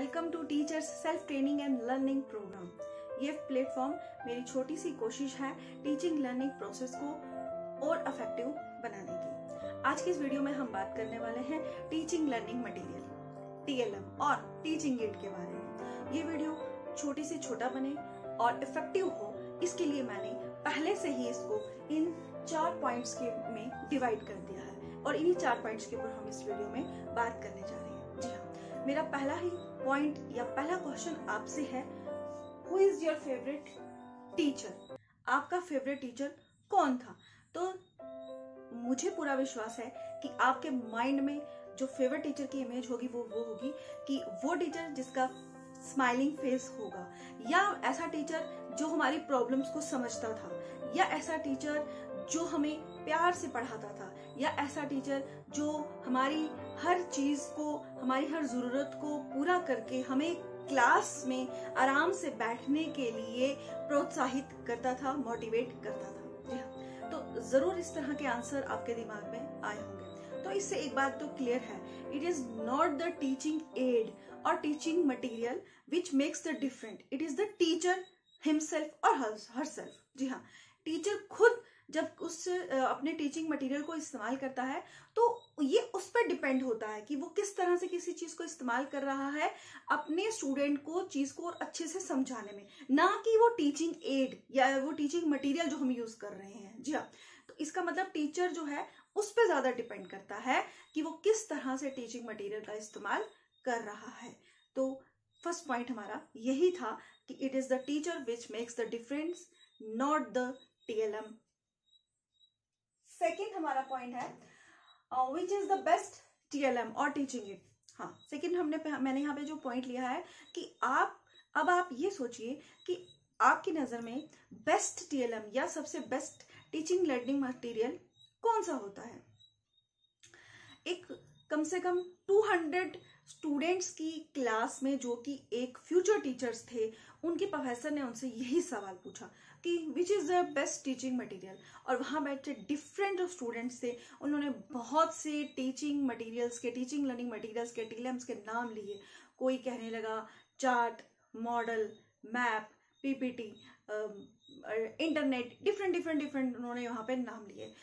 Welcome to teachers self training and learning program. ये platform मेरी छोटी सी कोशिश है टीचिंग लर्निंग प्रोसेस को और इफेक्टिव बनाने की। आज की इस वीडियो में हम बात करने वाले हैं टीचिंग लर्निंग मटेरियल TLM और टीचिंग एड के बारे में। ये वीडियो छोटी से छोटा बने और इफेक्टिव हो, इसके लिए मैंने पहले से ही इसको इन 4 पॉइंट्स के में डिवाइड कर दिया है और इन्हीं 4 पॉइंट्स के ऊपर हम इस वीडियो में बात करने जा रहे हैं। जी हाँ, मेरा पहला ही पॉइंट या पहला क्वेश्चन आपसे है, who is your favourite teacher? आपका फेवरेट टीचर कौन था? तो मुझे पूरा विश्वास है कि आपके माइंड में जो फेवरेट टीचर की इमेज होगी वो होगी कि वो टीचर जिसका स्माइलिंग फेस होगा, या ऐसा टीचर जो हमारी प्रॉब्लम्स को समझता था, या ऐसा टीचर जो हमें प्यार से पढ़ाता था, या ऐसा टीचर जो हमारी हर चीज को, हमारी हर जरूरत को पूरा करके हमें क्लास में आराम से बैठने के लिए प्रोत्साहित करता था, मोटिवेट करता था। जी हाँ, तो जरूर इस तरह के आंसर आपके दिमाग में आए होंगे। तो इससे एक बात तो क्लियर है, it is not the teaching aid और teaching material which makes the different, it is the teacher himself और हरसेल्फ। जी हाँ, टीचर खुद जब उस अपने टीचिंग मटेरियल को इस्तेमाल करता है तो ये उस पर डिपेंड होता है कि वो किस तरह से किसी चीज को इस्तेमाल कर रहा है अपने स्टूडेंट को चीज को और अच्छे से समझाने में, ना कि वो टीचिंग एड या वो टीचिंग मटेरियल जो हम यूज कर रहे हैं। जी हाँ, तो इसका मतलब टीचर जो है उस पर ज्यादा डिपेंड करता है कि वो किस तरह से टीचिंग मटेरियल का इस्तेमाल कर रहा है। तो फर्स्ट पॉइंट हमारा यही था कि it is the teacher which makes the difference, not the TLM। Second हमारा पॉइंट है which is the best TLM और टीचिंग एड। हाँ, सेकेंड मैंने यहाँ पे जो पॉइंट लिया है कि आप ये सोचिए कि आपकी नजर में बेस्ट TLM या सबसे बेस्ट टीचिंग लर्निंग मटेरियल कौन सा होता है। एक कम से कम 200 स्टूडेंट्स की क्लास में जो कि एक फ्यूचर टीचर्स थे, उनके प्रोफेसर ने उनसे यही सवाल पूछा कि which is the best teaching material, और वहां बैठे डिफरेंट जो स्टूडेंट्स थे उन्होंने बहुत से टीचिंग मटेरियल्स के, टीचिंग लर्निंग मटेरियल्स के, TLMs के नाम लिए। कोई कहने लगा chart, model, map, PPT, internet, different उन्होंने वहां पे नाम लिए।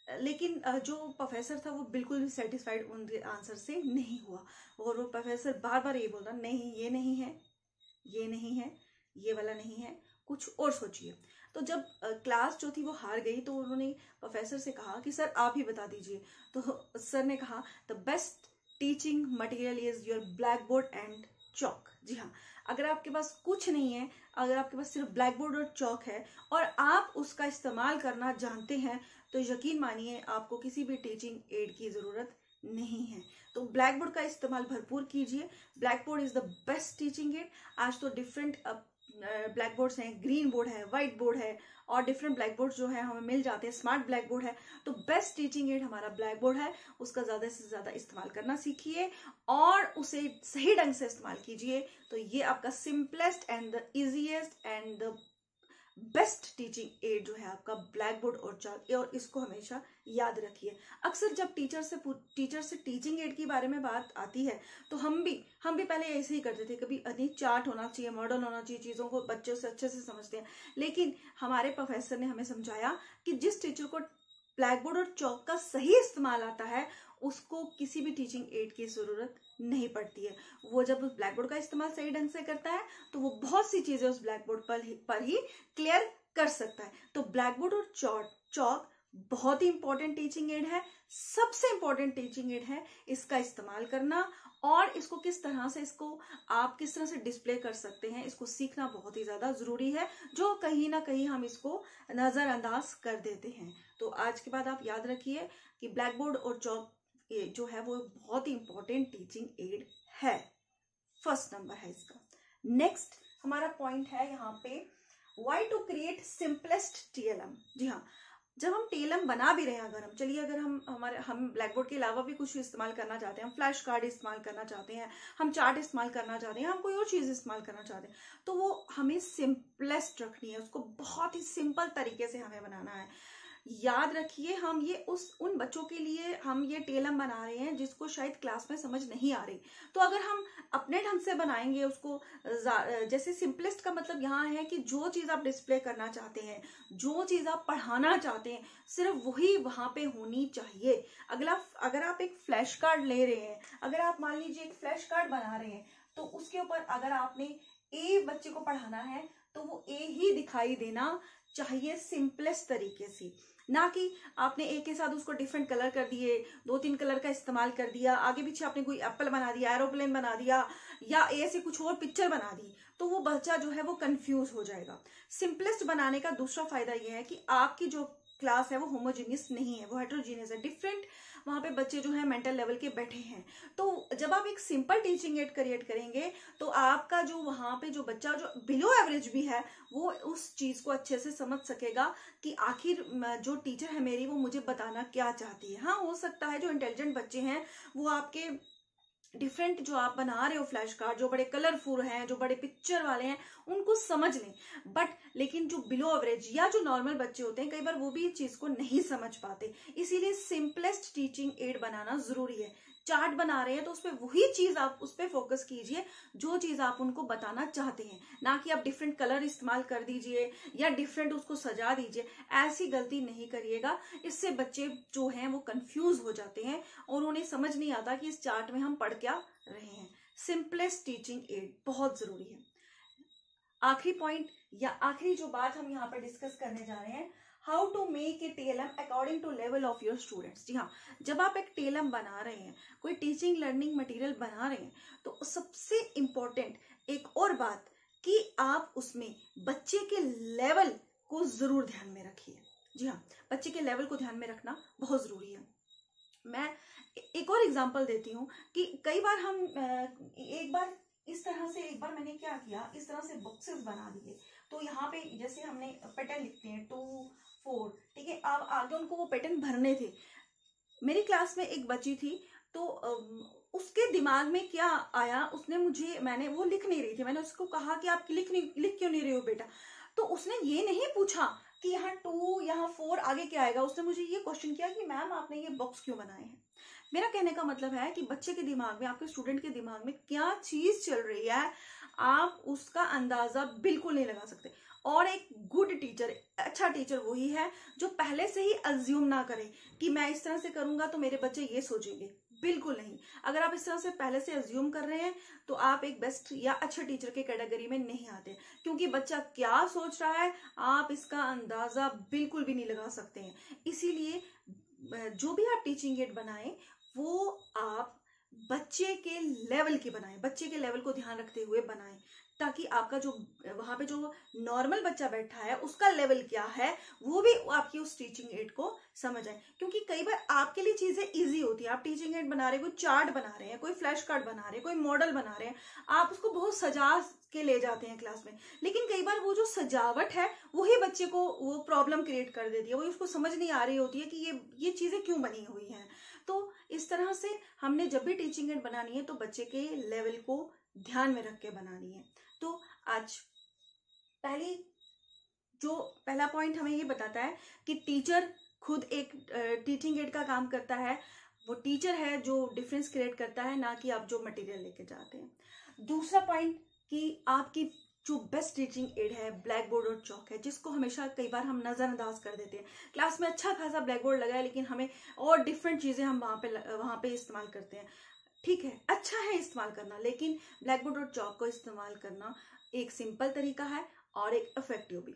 लेकिन जो प्रोफेसर था वो बिल्कुल भी सेटिस्फाइड उनके आंसर से नहीं हुआ और वो प्रोफेसर बार बार ये बोलता, नहीं ये नहीं है, ये नहीं है, ये वाला नहीं है, कुछ और सोचिए। तो जब क्लास जो थी वो हार गई तो उन्होंने प्रोफेसर से कहा कि सर आप ही बता दीजिए। तो सर ने कहा the best teaching material is your blackboard and chalk. जी हाँ, अगर आपके पास कुछ नहीं है, अगर आपके पास सिर्फ ब्लैक बोर्ड और चॉक है और आप उसका इस्तेमाल करना जानते हैं, तो यकीन मानिए आपको किसी भी टीचिंग एड की जरूरत नहीं है। तो ब्लैक बोर्ड का इस्तेमाल भरपूर कीजिए। Black board is the best teaching add. आज तो डिफरेंट ब्लैक बोर्ड्स हैं, ग्रीन बोर्ड है, व्हाइट बोर्ड है और डिफरेंट ब्लैक बोर्ड जो है हमें मिल जाते हैं, स्मार्ट ब्लैक बोर्ड है। तो बेस्ट टीचिंग एड हमारा ब्लैक बोर्ड है, उसका ज्यादा से ज्यादा इस्तेमाल करना सीखिए और उसे सही ढंग से इस्तेमाल कीजिए। तो ये आपका simplest and the easiest and the best teaching add जो है आपका ब्लैक बोर्ड और चार्ट, और इसको हमेशा याद रखिए। अक्सर जब टीचर से टीचिंग एड के बारे में बात आती है तो हम भी पहले ऐसे ही करते थे, कभी नहीं चार्ट होना चाहिए, मॉडल होना चाहिए, चीजों को बच्चों से अच्छे से समझते हैं। लेकिन हमारे प्रोफेसर ने हमें समझाया कि जिस टीचर को ब्लैक बोर्ड और चौक का सही इस्तेमाल आता है उसको किसी भी टीचिंग एड की जरूरत नहीं पड़ती है। वो जब उस ब्लैक बोर्ड का इस्तेमाल सही ढंग से करता है तो वो बहुत सी चीजें उस ब्लैक बोर्ड पर ही क्लियर कर सकता है। तो ब्लैक बोर्ड और चौक बहुत ही इंपॉर्टेंट टीचिंग एड है, सबसे इंपॉर्टेंट टीचिंग एड है। इसका इस्तेमाल करना और इसको किस तरह से डिस्प्ले कर सकते हैं, इसको सीखना बहुत ही ज्यादा जरूरी है, जो कहीं ना कहीं हम इसको नजरअंदाज कर देते हैं। तो आज के बाद आप याद रखिए कि ब्लैक बोर्ड और चौक जो है वो बहुत ही इंपॉर्टेंट टीचिंग एड है। फर्स्ट नंबर है इसका। नेक्स्ट हमारा पॉइंट है यहाँ पे, why to create simplest TLM। जी हाँ, जब हम TLM बना भी रहे हैं, अगर हम ब्लैक बोर्ड के अलावा भी कुछ इस्तेमाल करना चाहते हैं, हम फ्लैश कार्ड इस्तेमाल करना चाहते हैं, हम चार्ट इस्तेमाल करना चाहते हैं, हम कोई और चीज इस्तेमाल करना चाहते हैं, तो वो हमें सिंपलेस्ट रखनी है, उसको बहुत ही सिंपल तरीके से हमें बनाना है। याद रखिए, हम ये उन बच्चों के लिए हम ये टेलम बना रहे हैं जिसको शायद क्लास में समझ नहीं आ रही। तो अगर हम अपने ढंग से बनाएंगे उसको, जैसे सिंपलेस्ट का मतलब यहाँ है कि जो चीज आप डिस्प्ले करना चाहते हैं, जो चीज आप पढ़ाना चाहते हैं, सिर्फ वही वहां पे होनी चाहिए। अगर आप एक फ्लैश कार्ड ले रहे हैं, अगर आप मान लीजिए एक फ्लैश कार्ड बना रहे हैं, तो उसके ऊपर अगर आपने ए बच्चे को पढ़ाना है तो वो ए ही दिखाई देना चाहिए सिंपलेस्ट तरीके से, ना कि आपने ए के साथ उसको डिफरेंट कलर कर दिए, 2-3 कलर का इस्तेमाल कर दिया, आगे पीछे आपने कोई एप्पल बना दिया, एरोप्लेन बना दिया, या ए से कुछ और पिक्चर बना दी, तो वो बच्चा जो है वो कंफ्यूज हो जाएगा। सिंपलेस्ट बनाने का दूसरा फायदा ये है कि आपकी जो क्लास है वो होमोजीनियस नहीं है, वो हेटेरोजीनियस है, डिफरेंट वहां पे बच्चे जो है मेंटल लेवल के बैठे हैं। तो जब आप एक सिंपल टीचिंग एड क्रिएट करेंगे तो आपका जो वहां पे जो बच्चा जो बिलो एवरेज भी है वो उस चीज को अच्छे से समझ सकेगा कि आखिर जो टीचर है मेरी वो मुझे बताना क्या चाहती है। हाँ, हो सकता है जो इंटेलिजेंट बच्चे हैं वो आपके डिफरेंट जो आप बना रहे हो फ्लैश कार्ड, जो बड़े कलरफुल हैं, जो बड़े पिक्चर वाले हैं, उनको समझ लें, बट लेकिन जो बिलो एवरेज या जो नॉर्मल बच्चे होते हैं कई बार वो भी इस चीज को नहीं समझ पाते। इसीलिए सिंपलेस्ट टीचिंग एड बनाना जरूरी है। चार्ट बना रहे हैं तो उसपे वही चीज आप उस पर फोकस कीजिए जो चीज आप उनको बताना चाहते हैं, ना कि आप डिफरेंट कलर इस्तेमाल कर दीजिए या डिफरेंट उसको सजा दीजिए। ऐसी गलती नहीं करिएगा, इससे बच्चे जो हैं वो कंफ्यूज हो जाते हैं और उन्हें समझ नहीं आता कि इस चार्ट में हम पढ़ क्या रहे हैं। सिंपलेस्ट टीचिंग एड बहुत जरूरी है। आखिरी पॉइंट या आखिरी जो बात हम यहाँ पर डिस्कस करने जा रहे हैं, how to make a TLM according to level of your students. जी हाँ, जब आप एक टेलम बना रहे हैं, कोई टीचिंग लर्निंग मटेरियल बना रहे हैं, तो सबसे इंपॉर्टेंट एक और बात कि आप उसमें बच्चे के लेवल को जरूर ध्यान में रखिए। जी हाँ, बच्चे के लेवल को ध्यान में रखना बहुत जरूरी है। मैं एक और एग्जांपल देती हूँ कि कई बार हम एक बार मैंने क्या किया, इस तरह से बॉक्सेस बना दिए। तो यहाँ पे जैसे हमने पैटर्न लिखते हैं 2, 4, ठीक है, अब आगे उनको वो पैटर्न भरने थे। मेरी क्लास में एक बच्ची थी, तो उसके दिमाग में क्या आया, मैंने वो लिख नहीं रही थी, मैंने उसको कहा कि आप लिख क्यों नहीं रही हो बेटा। तो उसने ये नहीं पूछा कि यहाँ 2 यहाँ 4 आगे क्या आएगा, उसने मुझे ये क्वेश्चन किया कि मैम आपने ये बॉक्स क्यों बनाए हैं। मेरा कहने का मतलब है कि बच्चे के दिमाग में, आपके स्टूडेंट के दिमाग में क्या चीज चल रही है, आप उसका अंदाजा बिल्कुल नहीं लगा सकते। और एक गुड टीचर, अच्छा टीचर वही है जो पहले से ही अज्यूम ना करे कि मैं इस तरह से करूंगा तो मेरे बच्चे ये सोचेंगे। बिल्कुल नहीं। अगर आप इस तरह से पहले से अज्यूम कर रहे हैं तो आप एक बेस्ट या अच्छे टीचर के कैटेगरी में नहीं आते, क्योंकि बच्चा क्या सोच रहा है आप इसका अंदाजा बिल्कुल भी नहीं लगा सकते हैं। इसीलिए जो भी आप टीचिंग एड बनाएं वो आप बच्चे के लेवल की बनाएं, बच्चे के लेवल को ध्यान रखते हुए बनाएं, ताकि आपका जो वहां पे जो नॉर्मल बच्चा बैठा है उसका लेवल क्या है वो भी आपकी उस टीचिंग एड को समझ आए। क्योंकि कई बार आपके लिए चीजें इजी होती है, आप टीचिंग एड बना रहे हैं, कोई चार्ट बना रहे हैं, कोई फ्लैश कार्ड बना रहे हैं, कोई मॉडल बना रहे हैं, आप उसको बहुत सजा के ले जाते हैं क्लास में, लेकिन कई बार वो जो सजावट है वही बच्चे को वो प्रॉब्लम क्रिएट कर देती है, वही उसको समझ नहीं आ रही होती है कि ये चीजें क्यों बनी हुई हैं। तो इस तरह से हमने जब भी टीचिंग एड बनानी है तो बच्चे के लेवल को ध्यान में रख के बनानी है। तो आज पहला पॉइंट हमें ये बताता है कि टीचर खुद एक टीचिंग एड का काम करता है, वो टीचर है जो डिफरेंस क्रिएट करता है, ना कि आप जो मटेरियल लेके जाते हैं। दूसरा पॉइंट कि आपकी जो बेस्ट टीचिंग एड है ब्लैक बोर्ड और चौक है, जिसको हमेशा कई बार हम नजरअंदाज कर देते हैं। क्लास में अच्छा खासा ब्लैक बोर्ड लगा है लेकिन हमें और डिफरेंट चीजें हम वहां पे इस्तेमाल करते हैं। ठीक है, अच्छा है इस्तेमाल करना, लेकिन ब्लैक बोर्ड और चौक को इस्तेमाल करना एक सिंपल तरीका है और एक इफेक्टिव भी।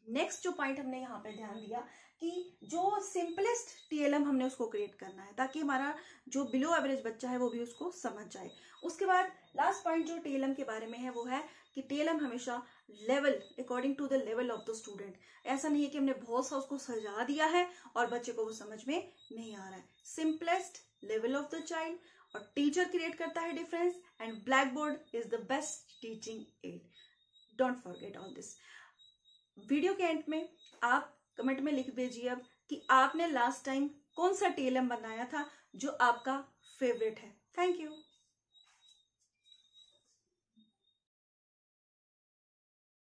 नेक्स्ट जो पॉइंट हमने यहाँ पे ध्यान दिया कि जो सिंपलेस्ट टीएलएम हमने उसको क्रिएट करना है ताकि हमारा जो बिलो एवरेज बच्चा है वो भी उसको समझ जाए। उसके बाद लास्ट पॉइंट जो टीएलएम के बारे में है वो है कि टीएलएम हमेशा level according to the level of the student. ऐसा नहीं है कि हमने बहुत सा उसको सजा दिया है और बच्चे को वो समझ में नहीं आ रहा है। Simplest level of the child और टीचर क्रिएट करता है difference, and black board is the best teaching add. Don't forget all this. Video के एंड में आप कमेंट में लिख दीजिए अब कि आपने लास्ट टाइम कौन सा टीएलएम बनाया था जो आपका फेवरेट है। Thank you.